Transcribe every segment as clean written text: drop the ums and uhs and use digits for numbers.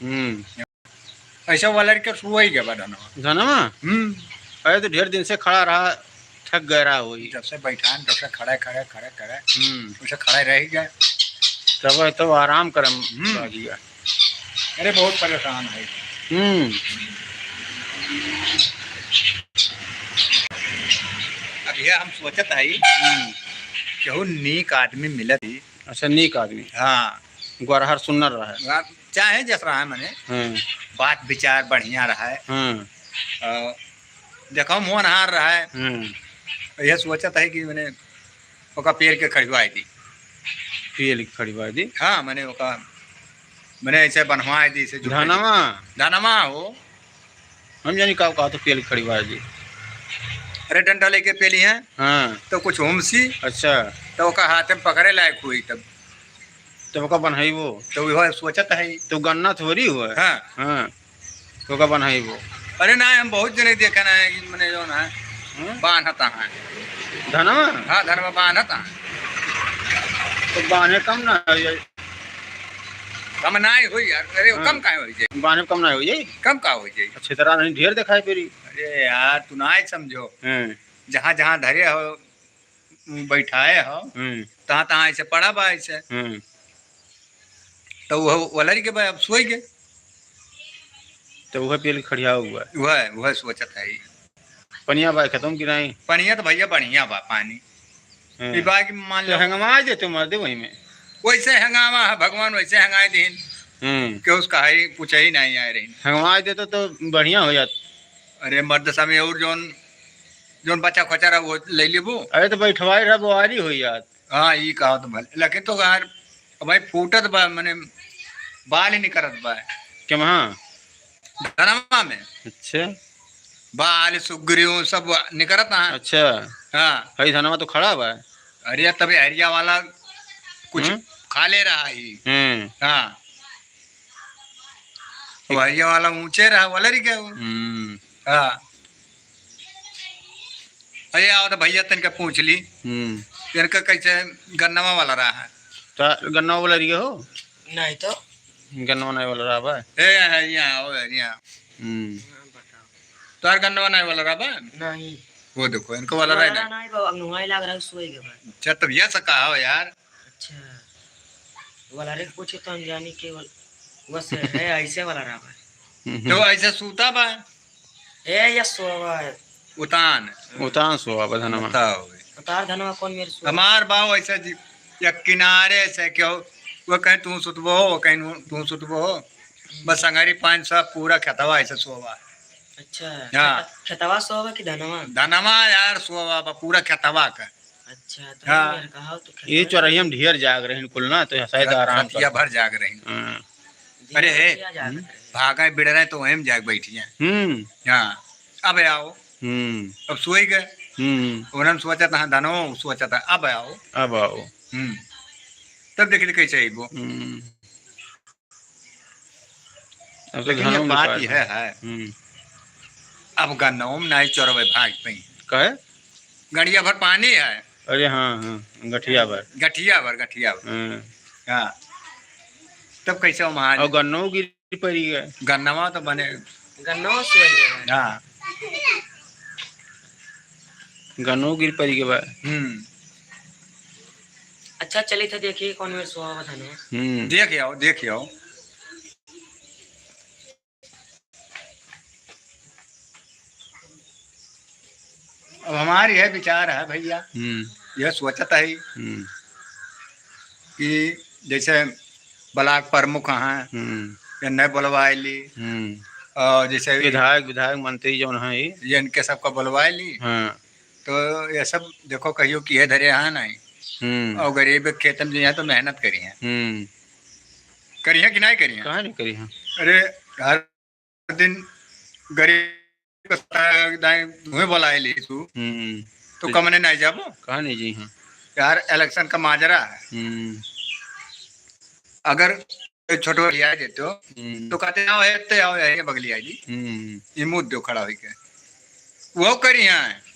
ऐसा वाला के सुआ ही गया धनमा। अरे तो ढेर दिन से खड़ा रहा, थक गया वही। जब से बैठान तब से खड़े खड़े खड़े खड़े उसे खड़े रह गए, तब तो आराम कर दिया। अरे बहुत परेशान है। अब ये हम सोचत है केहू नीक आदमी मिलत ही। अच्छा, नीक आदमी। हाँ, गुरहर सुनर रहा है, चाहे जैसा रहा है, मैंने बात विचार बढ़िया रहा है, देखो मोहन हार रहा है। यह सोचत है कि मैंने ओका पेड़ के खड़िवाई दी। पेड़ की खड़िवाई दी? हाँ, मैंने ओका मैंने ऐसे बनवाई दी से धनमा हो। हम जानी का तो पेड़ खड़िवाई दी। अरे डंडा लेके पेली है। हाँ, तो कुछ होमसी। अच्छा, तो ओका हाथ में पकड़े लायक हुई तब ओका बनाई वो। तो वह सोचत है तो गन्ना थोड़ी हुआ। हाँ, तो ओका बनाई वो। अरे ना, हम बहुत जने देखा ना है कि मैंने जो ना बांधता है धनमा। हाँ, धनमा बांधता है। तो बांधे कम ना कम ना हो यार। अरे कम का हो जाए, बांधे कम ना हो जाए, कम का हो जाए। अच्छी तरह नहीं ढेर दिखाई पेरी। अरे यार तू ना समझो, जहाँ जहाँ धरे हो बैठाए हो तहाँ तहाँ ऐसे पड़ा बा ऐसे। तो वह वलर के अब सोई गए, तो वह पेल खड़िया हुआ। वह सोचत है पनिया बा खत्म गिराई। पनिया तो भैया बढ़िया बा पानी। मान लो हंगमा दे तो मर दे वही में। वैसे हंगामा है भगवान, वैसे हंगाए दिन के उसका है कुछ ही नहीं आए रही। हंगमा दे तो बढ़िया हो जात। अरे मर्द समय और जोन जोन बच्चा खचा रहा वो ले लेबो। अरे तो बैठवाई रहा बुआरी हो जात। हाँ, ये कहा तो भले, लेकिन तो यार भाई फूटत बा, मैंने बाल ही नहीं करत बा क्या वहाँ धनमा में। अच्छा, बाल सुगरियों सब निकलत है। अच्छा, हाँ, हरी धनमा तो खड़ा बा। अरे तभी हरिया वाला कुछ खा ले रहा ही। हाँ, हरिया वाला ऊंचे रहा वाला रही क्या वो। हाँ, अरे आओ तो भैया तन का पूछ ली इनका कैसे गन्नवा वाला रहा है। तो गन्ना वाला रही हो नहीं तो गन्ना नहीं वाला रहा बा। ए यहाँ आओ यहाँ। तो यार गन्नवा नहीं वाला रहा बा। नहीं, वो देखो इनको वाला रहा है। नहीं बाबा, नुंगाई लग रहा है सोई के बाद। अच्छा, तब यह सका हो यार। अच्छा, वाला रे पूछे तो अनजानी के बस है ऐसे वाला रहा बा। तो ऐसे सूता बा ए या सोवा उतान उतान सोवा बा धनमा। उतार धनमा कौन मेरे सो हमार बाव ऐसे या किनारे से क्यों वो कहीं तू सुतबो हो कहीं तू सुतबो हो, बस संगारी 500 पूरा खतवा ऐसे सोवा। अच्छा, हाँ, खतवा सोवा कि धनमा? धनमा यार सोवा पूरा खतवा का। अच्छा, तो हाँ, कहा तो ये चौराही हम ढेर जाग रहे हैं कुल ना, तो शायद आराम या भर जाग रहे हैं। अरे भागा बिड़ रहे तो वहीं जाग बैठी हैं। हाँ, अब आओ। अब सोई गए। उन्होंने सोचा था धनो सोचा था अब आओ अब आओ। तब देख कैसे आई वो। अब तो घनों में बात यह है अब गन्नों में नहीं चोरवे भाग पे कहे गड़िया भर पानी है। अरे हाँ, गठिया भर। हाँ, तब कैसे वहाँ और गन्नों गिर पड़ी गए। गन्नवा तो बने गन्नवा से। हाँ, गन्नों गिर पड़ी के बाद। अच्छा, चलिए था देखिए कौन मेरे सुहावा था ना। देख आओ। अब हमारी है विचार है भैया, यह सोचता है कि जैसे ब्लॉक प्रमुख हैं या न बुलवाए ली, और जैसे विधायक मंत्री जो है ये इनके सबका बुलवाए ली। तो ये सब देखो कहियो कि है धरे यहाँ नहीं, और गरीब खेत में जो तो मेहनत करी है कि नहीं करी है। कहाँ नहीं करी है। अरे हर दिन गरीब बुलाए ली तू तो कमने नहीं जाबो। कहाँ नहीं जी हाँ यार, इलेक्शन का माजरा है। अगर छोटे आ देते हो तो कहते आओ बगली आई जी ये मुद्द दो खड़ा हो के वो करी है।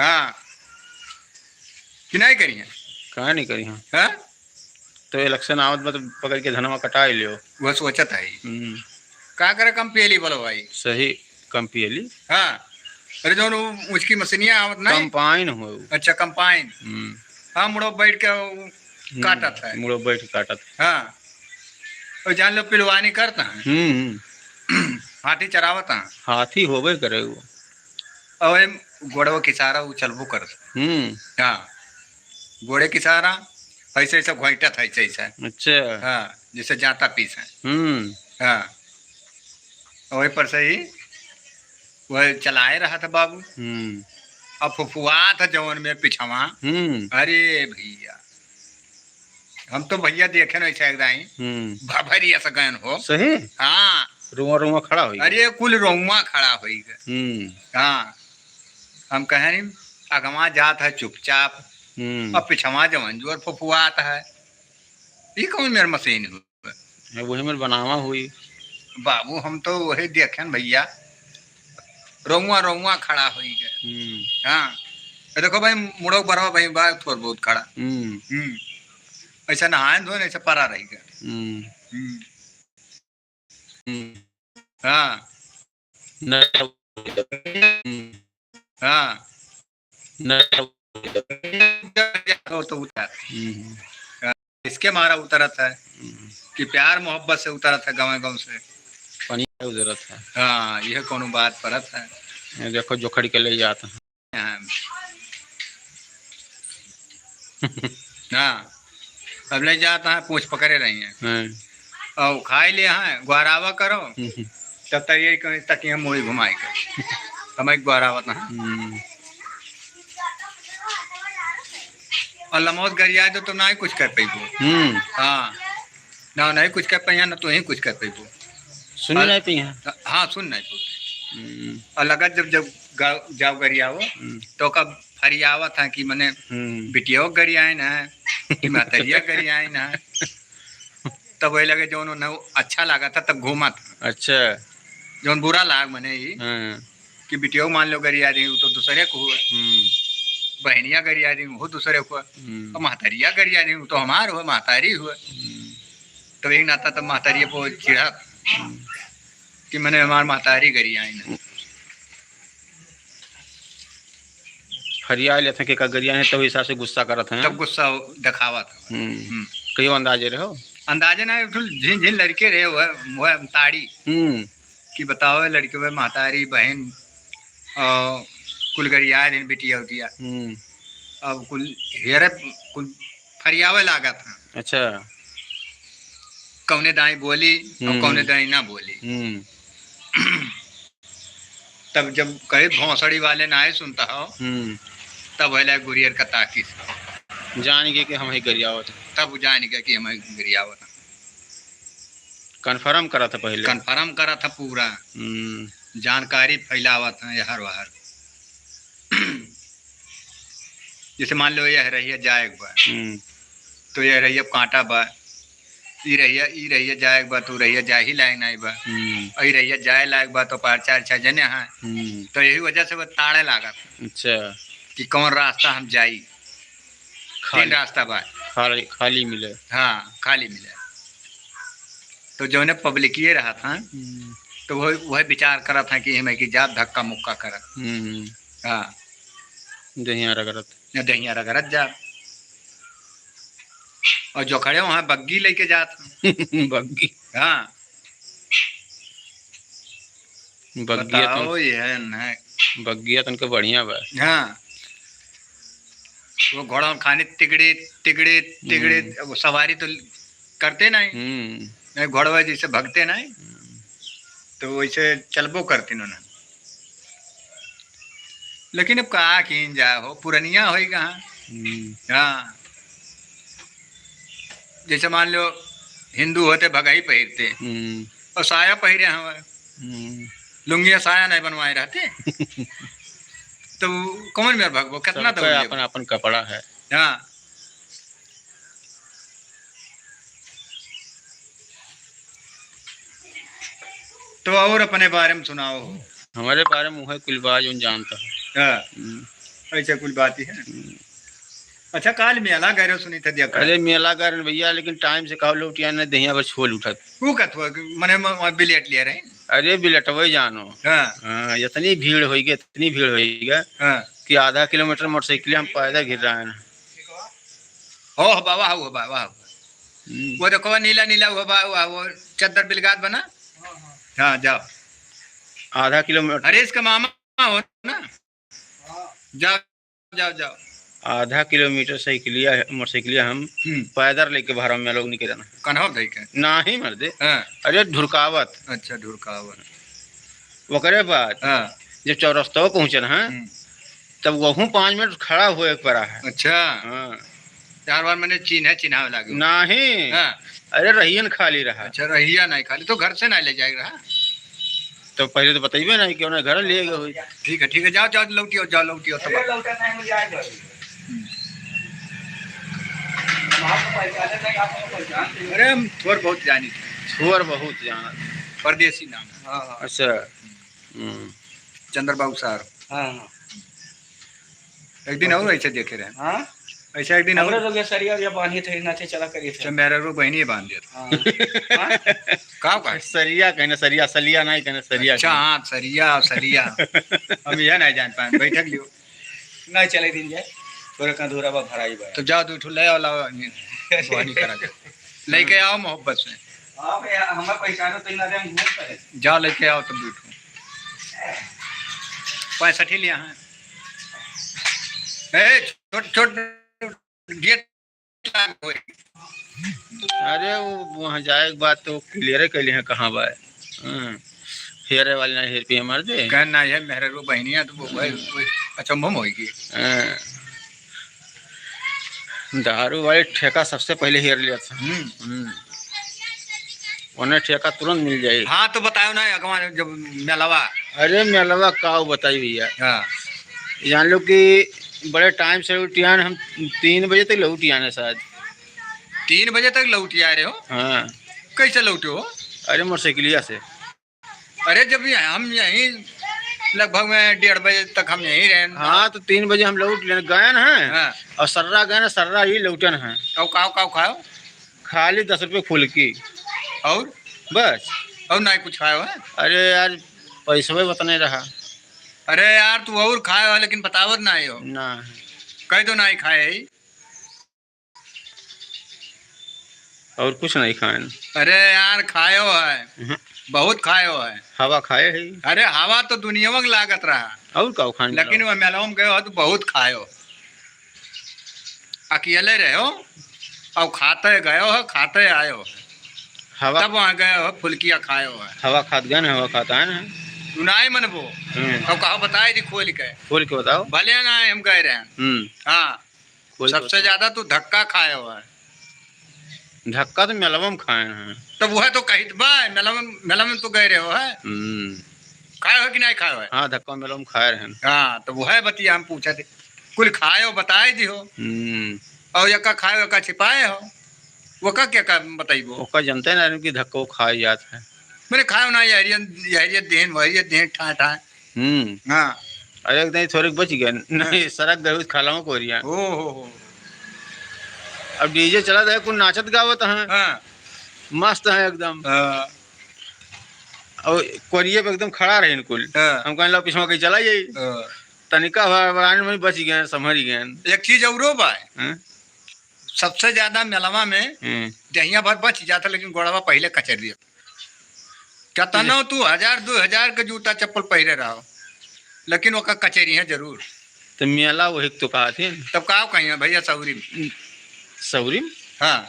हाँ, कि नहीं करी है। कहाँ नहीं करी है। तो इलेक्शन आवत मतलब पकड़ के धनवा कटा लियो। वह सोचत है। का करे कम पेली बोलो भाई। सही कम पियली हाँ अरे जो उसकी मशीनियाँ आवत नहीं। कंपाइन हो। अच्छा कंपाइन। हाँ मुड़ो बैठ के वो काटत है। मुड़ो बैठ के काटत। हाँ और जान लो पिलवानी करता है। हाथी चरावत है। हाथी होबे करे वो। और घोड़वा की सारा वो चलबो कर। हाँ घोड़े की सारा ऐसे ऐसा घोंटा था ऐसे ऐसा। अच्छा हाँ जैसे जाता पीस है। हाँ वही पर से ही वह चलाए रहा था बाबू। अब फुफुआ था जवन में पिछवा। अरे भैया हम तो भैया देखे ना ऐसा एकदम भाभरिया सा गयन हो। सही। हाँ रुआ रुआ खड़ा हो। अरे कुल रोमा खड़ा हो गए। हाँ हम कहे नहीं अगवा जात है चुपचाप। अब पिछवा जवन जोर फुफुआत है। ये कौन मेरे मशीन हुआ वही मेरे बनावा हुई बाबू। हम तो वही देखे भैया रोमा रोमा खड़ा हो गए। हाँ देखो भाई मुड़ो बरवा भाई बा थोड़ा बहुत खड़ा। ऐसा नहाए धोए ऐसा परा रही गया। हाँ हाँ तो उतर इसके मारा उतरत है कि प्यार मोहब्बत से उतरत है गाँव गाँव से पानी जरूरत है। हाँ यह कोनो बात परत है। ये देखो जो खड़ी के ले जाता है। हाँ अब ले जाता है पूछ पकड़े रही है और खाए ले हैं ग्वारावा करो तब तक यही कहीं तक हम मुड़ी घुमाई के हमें ग्वारावत है। और लमोद गरिया तो ना ही कुछ कर पाइबो। हाँ ना नहीं कुछ कर पाइया ना तो ही कुछ कर पाइबो। सुन नहीं पाई। हाँ सुन नहीं पाते। और लगा जब जब जाओ गरियावो तो कब फरियावा था कि मने बिटिया गरियान है कि महतरिया गरियान है। तब वही लगे जो उन्होंने अच्छा लगा था तब घूमा था। अच्छा जो बुरा लाग मने ही कि बिटिया मान लो गरिया दी तो दूसरे को हुआ। बहनिया गरिया दी वो दूसरे को तो महतरिया गरिया दी तो हमार हुआ महतारी हुआ। तो एक नाता तब महतारी को चिढ़ा कि मैंने हमार महतारी गरियान फरिया लेते के का गरिया है तब हिसाब से गुस्सा करत हैं। तब गुस्सा दिखावा था। कई अंदाजे रहो अंदाजे ना झिन झिन लड़के रहे वह ताड़ी कि बताओ लड़के वह महतारी बहन और कुल गरिया दिन बिटिया उटिया अब कुल हेरे कुल फरियावे लागा था। अच्छा कौने दाई बोली और कौने दाई ना बोली। तब जब कहे भौसड़ी वाले ना आए सुनता हो तब है गुरियर का ताकिस जान गए कि हम ही गरियावत तब जान गया कि हम गरियावत कन्फर्म करा था पहले। कन्फर्म करा था पूरा जानकारी फैलावा था हर बाहर। जैसे मान लो यह रही जाए बा तो यह रही कांटा बा ई रही जाए बा तो रही जा ही लायक नहीं बा ई रही जाए लायक बा तो पार चार छह जने हैं तो यही वजह से वो ताड़े लागा। अच्छा कि कौन रास्ता हम जाई। तीन रास्ता बा खाली मिले। हाँ खाली मिले तो जो ने पब्लिक ये रहा था तो वह विचार करा था कि हमें की जात धक्का मुक्का करा। हाँ दहिया रगरत जा और जो खड़े वहां बग्गी लेके जात बग्गी। हाँ बताओ ये है ना बग्गिया तनके बढ़िया बा। हाँ वो घोड़ा खाने तिगड़े तिगड़े तिगड़े वो सवारी तो करते नहीं घोड़वा जैसे भगते नहीं तो वैसे चलबो करती उन्होंने। लेकिन अब कहा खींच जा हो पुरनिया हो कहाँ। हाँ जैसे मान लो हिंदू होते भगाई पहनते और साया पहरे हमारे लुंगिया साया नहीं बनवाए रहते तो कौन मेरे भगवो कितना तो अपन अपन कपड़ा है। हाँ तो और अपने बारे में सुनाओ। हमारे बारे में वह कुल बात जो जानता है। हाँ ऐसा कुल बात ही है। अच्छा काल मेला गए रहो सुनी था दिया अरे मेला गए भैया, लेकिन टाइम से कहो लौटिया ने दहिया बस छोल उठत। वो कथवा मने बिलेट लिया रहे। अरे बिलटवे जानो। हाँ हाँ, इतनी भीड़ होगी, इतनी भीड़ होगी हाँ कि आधा किलोमीटर मोटरसाइकिल हम पैदल गिर रहे हैं। हो बाबा हो बाबा वो देखो नीला नीला हुआ बा वो चद्दर बिलगात बना। हाँ जाओ आधा किलोमीटर, अरे इसका मामा हो ना। जाओ जाओ जाओ आधा किलोमीटर साइकिलिया मोटरसाइकिलिया हम पैदल लेके बाहर में लोग निकले ना कन्हो भाई के ना ही मर दे। हाँ अरे ढुरकावत। अच्छा ढुरकावत। वो करे बात हाँ जब चौरस्ता पहुंचे ना तब वहू 5 मिनट खड़ा हुए पड़ा है। अच्छा हाँ 4 बार मैंने चिन्ह लागे नहीं। हाँ अरे रहियन खाली रहा। अच्छा रहिया नहीं खाली तो घर से नहीं ले जाएगा। तो पहले तो बताइए नहीं क्यों ना घर ले गए। ठीक है जाओ जाओ लौटियो जाओ लौटियो तो अरे हम थोड़ बहुत जानी छोर बहुत जाना परदेसी नाम। हाँ अच्छा चंद्रबाबू सर। हाँ एक दिन और ऐसे देखे रहे हाँ ऐसा एक दिन हमरे और लोग ये सरिया या बांधी थे ना थे चला करिए थे। मेरा रो बहनी बांध दिया हाँ का सरिया कहना सरिया सलिया नहीं कहना सरिया। अच्छा हाँ सरिया सरिया हम यह नहीं जान पाए बैठक लियो नहीं चले दिन जाए थोड़ा का धूरा बा भराई बा। तो जाओ तू ठुले लाओ लाओ बहनी करा के लेके आओ मोहब्बत से। हां भैया हमें पहचानो तो ना दे हम घूम करे जाओ लेके आओ तब बैठो 65 लिया है। ए छोट छोट गेट अरे वो वहाँ जाए के बाद तो क्लियर कर लिए हैं कहाँ बा। हेरे वाले ना हेर पे मर दे कहना है मेरे रो बहनिया तो वो भाई अच्छा मम होगी। दारू वाले ठेका सबसे पहले हेर लिया था। उन्हें ठेका तुरंत मिल जाए। हाँ तो बताओ ना अगवा जब मेलावा। अरे मेलवा का बताई भैया। हाँ जान लो कि बड़े टाइम से लौटियान हम 3 बजे तक लौटियान है शायद 3 बजे तक लौटी आ रहे हो। हाँ कैसे लौटे हो। अरे मोटरसाइकिलिया से। अरे जब हम यहीं लगभग में 1:30 बजे तक हम यहीं रहे। हाँ तो 3 बजे हम लौट ले गए हैं। हाँ और सर्रा गए ना सर्रा ही लौटन है। और काव खाओ खाली 10 रुपये फुल्की और बस और नहीं कुछ खाए हो। अरे यार पैसा भी बता नहीं रहा। अरे यार तू और खाए हो लेकिन बतावत नहीं हो ना कह दो नहीं खाए ही। और कुछ नहीं खाए। अरे यार खाए हो है बहुत खाए हो है। हवा खाए है। अरे हवा तो दुनिया में लागत रहा और का खाने लेकिन वो मेला में गए हो तो बहुत खाए हो। अकेले रहे हो और खाते गए हो खाते आए हो हवा तब वहाँ गए हो फुल्किया खाए हो है। हवा खात गए ना हवा खाता है ना। तू नहीं मनबो तो कहो बताए दी खोल के खोल के बताओ। भले ना हम कह रहे हैं। हाँ सबसे ज्यादा तू धक्का खाए हो है। धक्का तो मेलवा में खाए हैं। तो वह तो कही बा मेला में तो गए रहे हो है खाए हो कि नहीं खाए हो है। हाँ धक्का मेलवा में खाए रहे। हाँ तो वह बतिया हम पूछे थे कुल खाए हो बताए दी हो और यका खाए हो यका छिपाए हो वो का क्या बताइबो। ओका जनते ना कि धक्का वो खाए जाता है। मैंने खाए ना यहरिया देन वही देन ठा ठा। हाँ अरे एक दिन थोड़े बच गए नहीं सड़क गए खालाओं को रिया। हो अब डीजे चला था कुछ नाचत गावत है। हाँ मस्त है एकदम। और कोरिए पे एकदम खड़ा रहे कुल। हम कहने लगा पिछवा कहीं चला जाइए तनिका बड़ाने में बच गए समझ गए। एक चीज और बा सबसे ज्यादा मेलवा में दहिया भर बच जाता लेकिन गोड़वा पहले कचर दिया क्या तनो तू 1000-2000 के जूता चप्पल पहरे रहो लेकिन ओका कचेरी है जरूर। तो मेला वही तो कहा थी तब का कही भैया सौरी सौरी। हाँ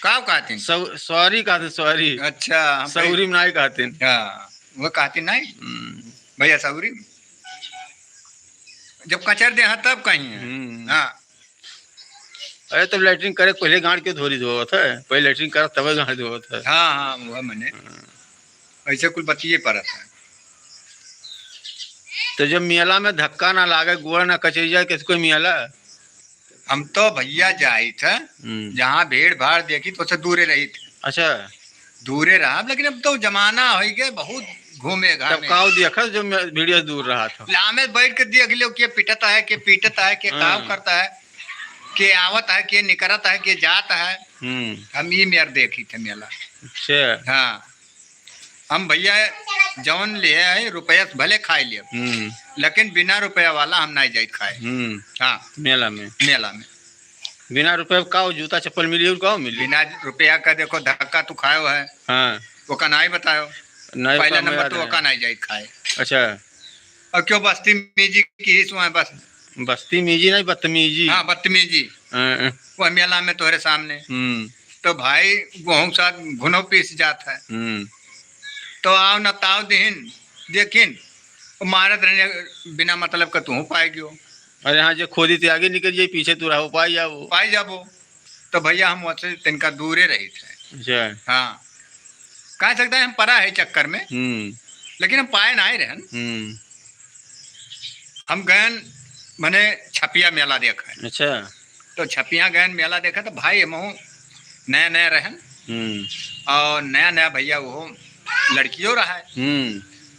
का कहती सॉरी कहते सॉरी। अच्छा सौरी में नहीं कहते। हाँ वो कहती नहीं भैया सौरी जब कचर दे तब कहीं। हाँ अरे तब लैट्रिन करे पहले गाड़ के धोरी धोवत है पहले लैट्रिन कर तब गाड़ धोवत है। हाँ हाँ वो मैंने ऐसे कुल बतिए पड़त है। तो जब मेला में धक्का ना लागे गोड़ ना कचरी जाए किसको मेला। हम तो भैया जाए थे जहाँ भीड़ भाड़ देखी तो दूरे रही थे। अच्छा दूरे रहा लेकिन अब तो जमाना हो गया बहुत घूमेगा। तब काव देखा जो वीडियो दूर रहा था लामे बैठ के देख लो के पिटता है के पीटता है के काम करता है। के आवत है, के निकरत है, के जात है। हम ये मेयर देखी थे मेला। अच्छा। हाँ, हम भैया जौन लिए है रुपया भले खाए लिए, लेकिन बिना रुपया वाला हम नहीं जाए खाए। हाँ, मेला में बिना रुपये का जूता चप्पल मिली और का मिली? बिना रुपया का देखो धक्का तू खायो है। हाँ, वो का नहीं बतायो, पहला नंबर तो वो का नहीं जाए खाए। अच्छा, और क्यों बस्ती मीजी की बस बस्ती मीजी नहीं बदतमीजी। हाँ, बदतमीजी वो मेला में तोहरे सामने। तो भाई गेहूं साथ घुनो पीस जाता है। तो आओ न ताव दिहिन देखिन मारत रहने बिना मतलब का तू पाएगी। अरे हाँ, जो खोदी थे आगे निकल जाए, पीछे तू रहो पाई जाबो। तो भैया हम वैसे तिनका दूरे रही थे। अच्छा। हाँ, कह सकता है हम परा है चक्कर में, लेकिन हम पाए ना रहन। हम गए मैंने छपिया मेला देखा है। अच्छा। तो छपिया गए मेला देखा तो भाई हम नया नया रहन और नया नया भैया वो लड़कियों रहा है।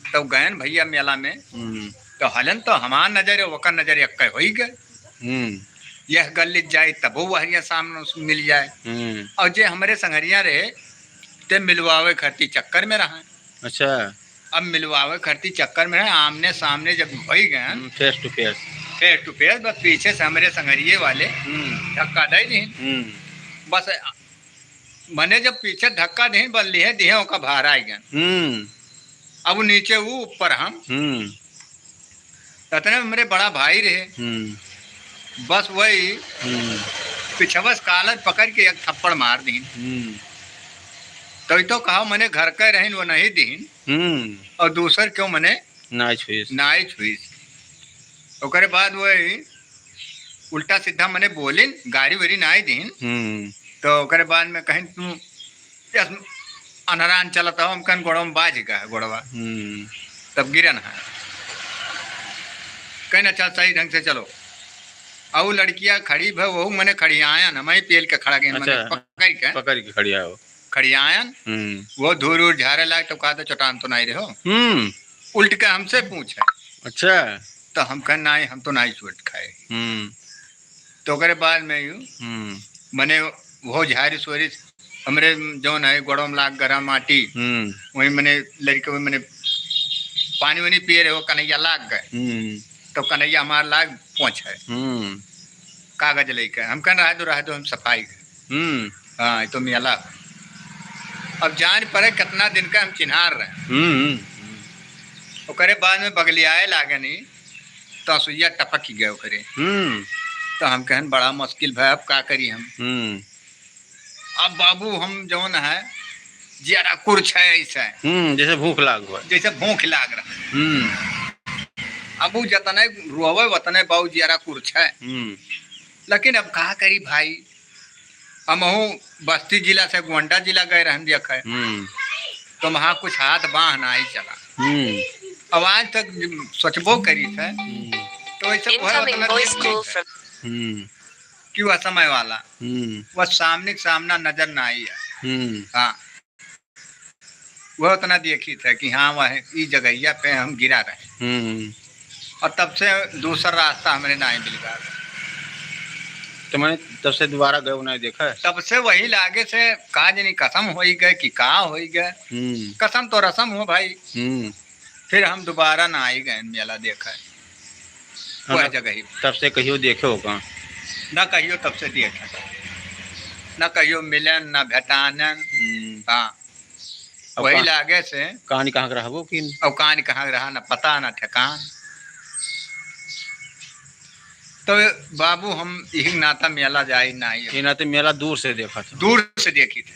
तो गए भैया मेला में तो हलन तो हमार नजर वकर नजर एक हो ही गए। यह गल जाए तब वो हरिया सामने मिल जाए, और जे हमारे संगरिया रहे ते मिलवावे खरती चक्कर में रहा। अच्छा। अब मिलवावे खरती चक्कर में है, आमने सामने जब हो ही गए फेस टू फेस बस पीछे से हमारे संगरिये वाले धक्का दे दी। बस मने जब पीछे धक्का दी बस लिए दिए का बाहर आ गए। अब नीचे वो ऊपर हम इतने मेरे बड़ा भाई रहे। बस वही पिछवस कालर पकड़ के एक थप्पड़ मार दी। तो कहा मैंने घर का रहन वो नहीं दीन, और दूसर क्यों मने नाई छुई। ओकरे बाद वही उल्टा सीधा मने बोलिन गाड़ी वाड़ी नाई दीन। तो ओकरे बाद में कहीं तू अनरान चलता हो, हम कन गोड़वा में बाज गया गोड़वा, तब गिरन है कहीं अच्छा सही ढंग से चलो। और लड़कियां खड़ी भाई वो मैंने खड़ी आयन हम पेल के खड़ा गए। अच्छा, पकड़ के खड़ी आओ खड़ी आयन वो धूल उड़ झारे लाग तो कहा चटान तो नहीं रहो। उल्ट के हमसे पूछे। अच्छा। तो हम कह नहीं हम तो नहीं चोट खाए। तो ओकरे बाद में यू मने वो झारी सोरी हमरे जो है गोड़ों में लाग गरा माटी वही मैंने लड़के मैंने पानी वानी पिए रहे, वो कन्हैया लाग गए। तो कन्हैया हमारा लाग पहुंचे कागज लेकर। हम कह रहा दो हम सफाई गए। हाँ, तो मेला अब जान पड़े कितना दिन का हम चिन्हार रहे। ओकरे बाद में बगलियाए लागे नहीं तो सुइया टपक ही गए ओकरे। तो हम कहन बड़ा मुश्किल भाई अब का करी हम। अब बाबू हम जौन है जरा कुछ है ऐसा जैसे भूख लाग रहा। अब वो जतने रोवे वतने बाबू जरा कुछ है, लेकिन अब कहा करी भाई। हम बस्ती जिला से गोंडा जिला गए रहन देखा है, तो वहाँ कुछ हाथ बाह नहीं चला। अब आज तक सोचबो करी थे तो ऐसा कि वह समय वाला वह सामने सामना नजर ना आई है। हाँ, वह उतना देखी था कि हाँ वह इस जगहिया पे हम गिरा रहे। और तब से दूसरा रास्ता हमें नहीं मिल गया। तो मैंने तब से दोबारा गए नहीं देखा है। तब से वही लागे से कहा जनी कसम हो ही गए कि कहा हो ही गए। कसम तो रसम हो भाई। फिर हम दोबारा ना आई गए मेला देखा है वह जगह ही। तब से कहियो देखे हो कहाँ? ना कहियो तब से देखा, ना कहियो मिलन ना भेटानन। हाँ, वही लागे से कहानी कहाँ रहा वो कि अब कहानी कहाँ रहा ना पता ना ठिकान। तो बाबू हम यही नाता मेला जाए ना ये नाते मेला दूर से देखा था, दूर से देखी थी।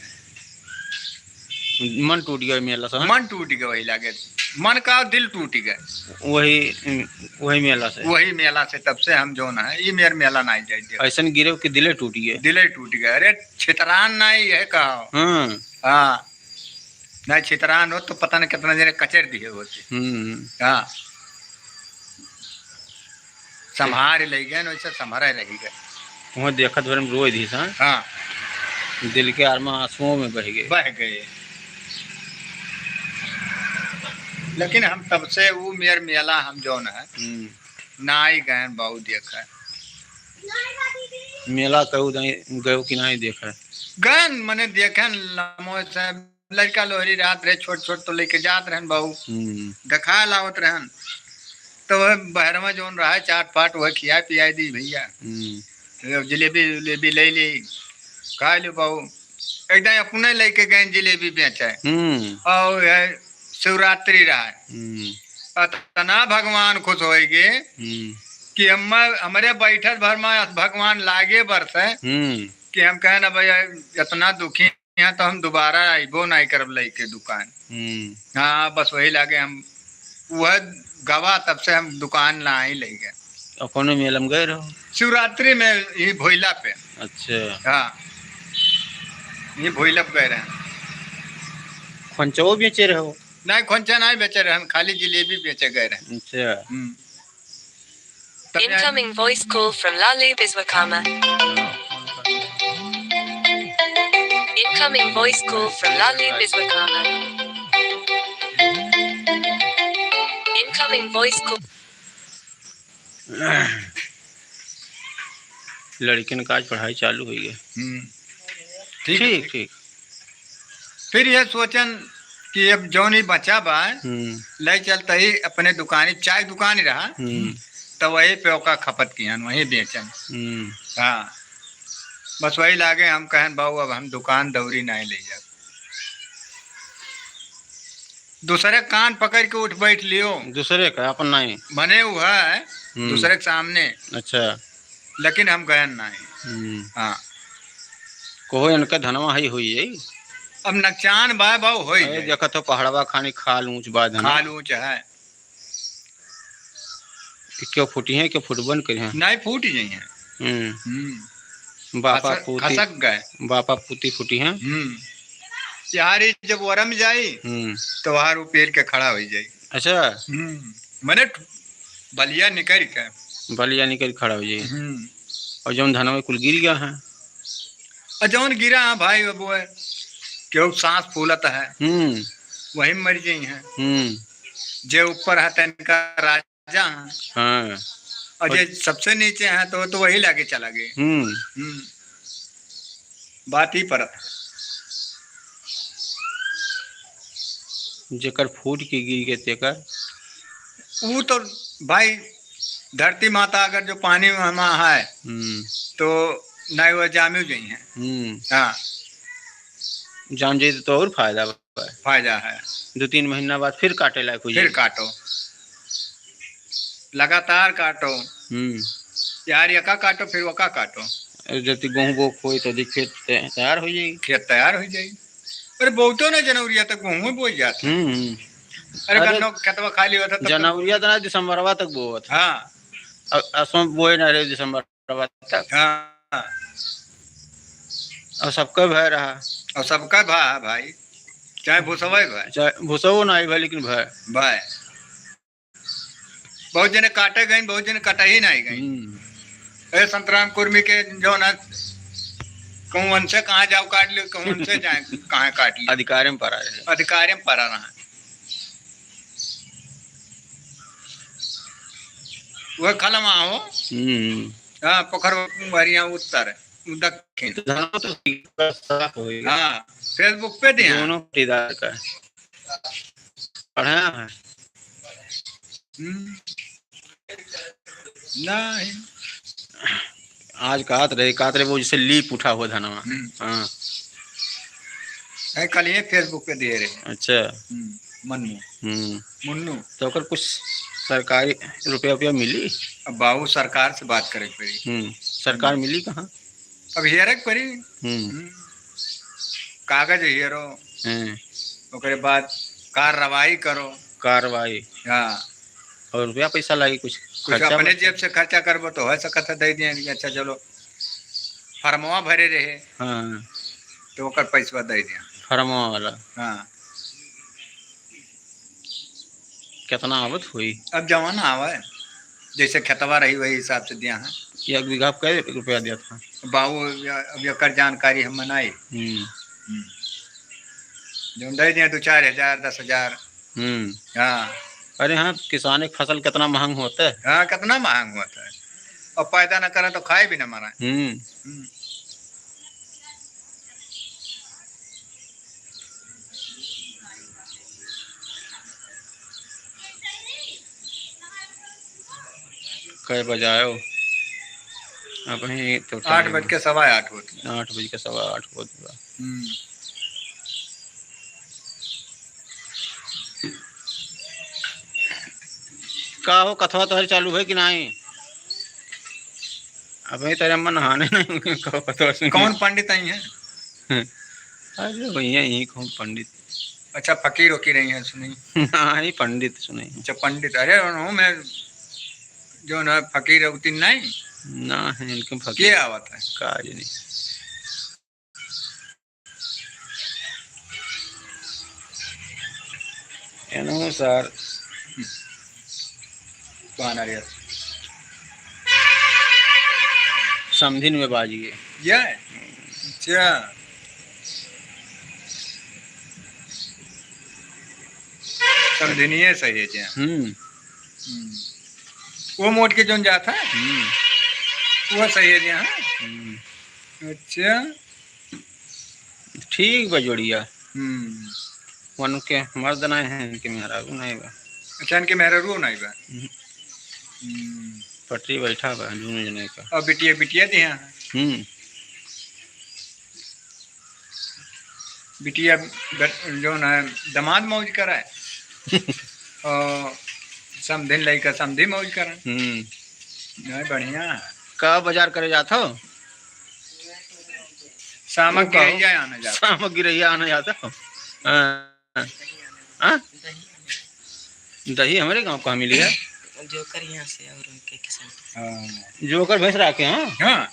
मन टूट गया मेला से। मन टूट गया वही लागे, मन का दिल टूट गया वही मेला से। तब से हम जो ना है ये मेरा मेला नहीं जाए ऐसा गिरे कि दिले टूट गए। अरे छितरान नहीं है कहा। हाँ, नहीं छितरान हो तो पता नहीं कितना जने कचर दिए होते। हाँ, संभार ले गए वैसे संभारे रही गए। वहाँ देखा तो रोए दी। हाँ, दिल के आरमा आंसुओं में बह गए। लेकिन हम तब से वो मेला हम जो है ना ही गए बहुत देखा है। मेला कहू गयो कि नहीं देखा? गन मने देखे लमो से लड़का लोहरी रात रहे छोट छोट तो लेके जात रहन बाबू देखा लावत रहन तो वह बहरवा जोन रहा चाट पाट वह खिया पिया दी भैया जलेबी उलेबी ले ली खा लो बाबू एकदम अपने लेके गए जलेबी बेचे और शिवरात्रि रहा तना भगवान खुश होएगे कि हमारे बैठक भर में भगवान लागे बरसे कि हम कहे ना भैया इतना दुखी हैं तो हम दोबारा आइबो नहीं करब लेके दुकान। हाँ बस वही लागे हम वह गवा तब से हम दुकान ना ही ले गए। कौन मेला में गए रहो? शिवरात्रि में ये भोइला पे। अच्छा हाँ ये भोइला पे गए रहे। खोंचो बेचे रहो? नहीं खोंचा नहीं बेचे रहे, खाली जलेबी बेचे गए रहे। अच्छा। Incoming voice call from Lalu Biswakama. Incoming voice call from Lalu Biswakama. Incoming voice call. लड़किन का आज पढ़ाई चालू हुई है। ठीक ठीक। फिर यह सोचन कि अब जौन ही बचा बा ले चलता ही अपने दुकान चाय दुकान ही रहा तो वही पे ओका खपत किहन वही बेचन। हाँ बस वही लागे हम कहन बाबू अब हम दुकान दौरी नहीं ले जा। दूसरे कान पकड़ के उठ बैठ लियो। दूसरे का अपन नहीं बने हुआ है दूसरे के सामने। अच्छा लेकिन हम कहन नहीं। हाँ कोहो इनका धनवा ही हुई है। अब नकचान बा बाबू होई देखा तो पहाड़वा खानी खाल ऊंच बा खाल ऊंच है कि क्यों फूटी है, क्यों फुटबन करे हैं? नहीं फूट गई हैं। बापा पूती खसक गए। बापा पूती फूटी हैं। यार जब वरम जाई तो वहां पेड़ के खड़ा हो जाई। अच्छा मने बलिया निकल के खड़ा हो जाई। और जौन धनवा कुल गिर गया है। और जौन गिरा है भाई अब वो क्यों सांस फूलत है वही मर गई है। जे ऊपर है तनका राजा है। हाँ और जे सबसे नीचे है तो वही लागे चला गए। बात ही परत जेकर फूट के गिर गए तेकर वो तो भाई धरती माता अगर जो पानी में है तो नहीं वो जामी गई है। हाँ जाम जाए तो और फायदा है। 2-3 महीना बाद फिर काटे लायक हो जाए। फिर काटो लगातार काटो यार यका काटो फिर वका काटो। जब गेहूँ बोक हो तो खेत तैयार हो जाएगी। खेत तैयार हो जाएगी। अरे बहुतो ना जनवरिया तक गेहूँ बोई जाता। अरे गन्नो खेतवा खाली होता तो जनवरिया तो ना दिसंबरवा तक बोत। हाँ असम बोए ना रहे दिसंबरवा तक। हाँ और सबका भय रहा और सबका भाई चाहे भूसवा भाई चाहे भूसवो नहीं भाई लेकिन भाई बहुत जने काटे गए बहुत जने कटा ही नहीं गए। अरे संतराम कुर्मी के जो ना कौन से कहाँ जाओ काट लो कौन से जाए कहाँ काट लो अधिकार में पड़ा रहे। अधिकार में पड़ा रहा वह खलमा हो। हाँ पोखर भरिया उत्तर दक्षिण। हाँ फेसबुक पे दिया दोनों पटीदार का पढ़ा है। नहीं आज कहत रहे वो जैसे लीप उठा हुआ धनवा। हाँ कल ये फेसबुक पे दे रहे। अच्छा मुन्नू तो अगर कुछ सरकारी रुपया मिली? अब बाबू सरकार से बात करे पड़ी। सरकार मिली कहाँ? अब हेरक पड़ी कागज हेरो ओकरे बाद कार्रवाई करो। कार्रवाई हाँ और रुपया पैसा लगी कुछ अपने जेब से खर्चा करबो तो हो सकता दे दिए। अच्छा चलो फर्मवा भरे रहे। हाँ तो ओकर पैसा दे दिया फर्मवा वाला। हाँ कितना आवत हुई? अब जमाना आवा जैसे खेतवा रही वही हिसाब से दिया है। 1 बीघा कै रुपया दिया था बाबू? अब यकर जानकारी हम मनाई जो दे दिया 2-4 हजार 10 हजार। हाँ अरे हाँ किसान की फसल कितना महंग होता है। हाँ कितना महंग होता है। और पैदा न करें तो खाए भी न मरा। कई बजायो अब ही तो 8:15 होती। 8:15 होता। का हो कथवा तो चालू है कि नहीं? अब तेरे अम्मा नहाने नहीं कौन पंडित आई है? अरे भैया यही कौन पंडित? अच्छा फकीर वकीर नहीं है सुनी? हाँ ही पंडित सुनी। अच्छा पंडित, अरे मैं जो ना फकीर उतनी नहीं ना है इनके फकीर क्या आवत है काज नहीं। एनो सर बानर समधिन में बाजिए ये अच्छा समझनिए सही है जी। वो मोट के जोन जाता है वो सही है जी। हाँ अच्छा ठीक बा जोड़िया। वन के मर्द नहीं है इनके मेहरारू नहीं बा। अच्छा इनके मेहरारू नहीं बा। पटरी बैठा बा दोनों जने का। और बिटिया बिटिया दी हैं। बिटिया जो ना दामाद मौज कराए और समधिन लड़का समधी मौज कराए। नहीं बढ़िया। का बाजार करे जाता हो? सामग्री आना जाता हो। दही हमारे गांव कहाँ मिली है? जोकर यहाँ से और उनके किसान जोकर भैंस रखे हैं। हाँ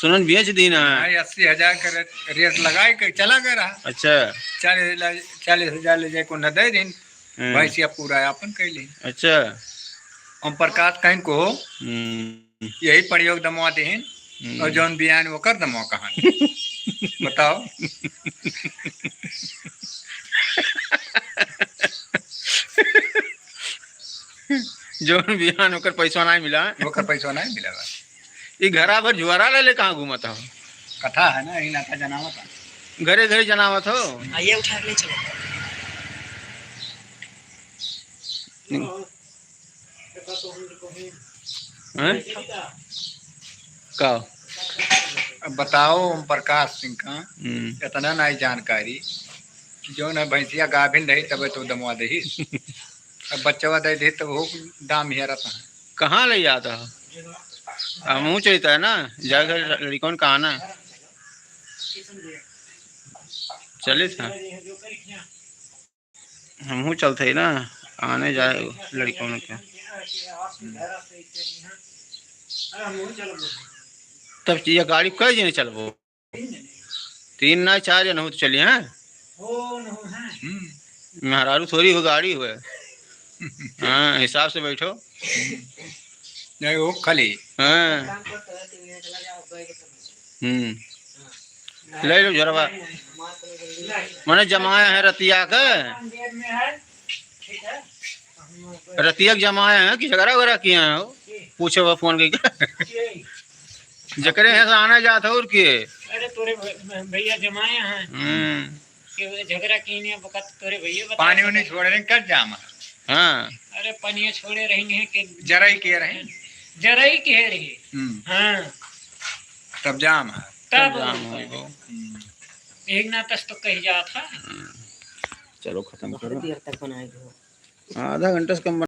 सुनन बेच दी ना 80,000 का रेट लगाए के चला गया रहा। अच्छा 40,000 ले जाए को न दे दिन भैंसिया पूरा अपन कैली। अच्छा ओम प्रकाश कहीं को यही प्रयोग दमवा दे और जौन बियान वो कर दमवा कहाँ बताओ। जौन बियान होकर पैसा नहीं मिला होकर पैसा नहीं मिला। ये घरा भर जुआरा ले कहाँ घूमत हो? कथा है ना, नाता जनावत है घरे घरे जनावत हो। आइए उठा के चलो। का अब बताओ ओम प्रकाश सिंह का इतना नहीं जानकारी कि जो ना भैंसिया गाभिन रही तब तो दमवा दही अब बच्चा दे दे तो वो दाम ही रहता है। कहाँ ले जाता है? मुँह चलता है ना जाकर लड़कों कहा ना चले था हम चलते ही ना आने जाए लड़कों के। तब ये गाड़ी कई जने चलबो? 3 ना 4 जन हो तो चलिए। हैं मेहरारू थोड़ी हो गाड़ी हुए। हाँ हिसाब से बैठो। नहीं वो खाली हाँ ले लो जरवा मैंने जमाया है रतिया का। रतिया जमाया है कि झगड़ा वगैरह किया है? पूछे वो फोन करके जकरे है आना जाता और के। अरे तोरे भैया जमाया हैं कि झगड़ा कीने वक्त तोरे भैया पानी उन्हें छोड़ रहे कट जाम। हाँ अरे पानी छोड़े रहेंगे कि जरा के रहे जरा ही कह रहे। हाँ तब जाम है तब एक ना तस तो कही जा था। चलो खत्म करो। देर तक बनाएगा आधा घंटा से कम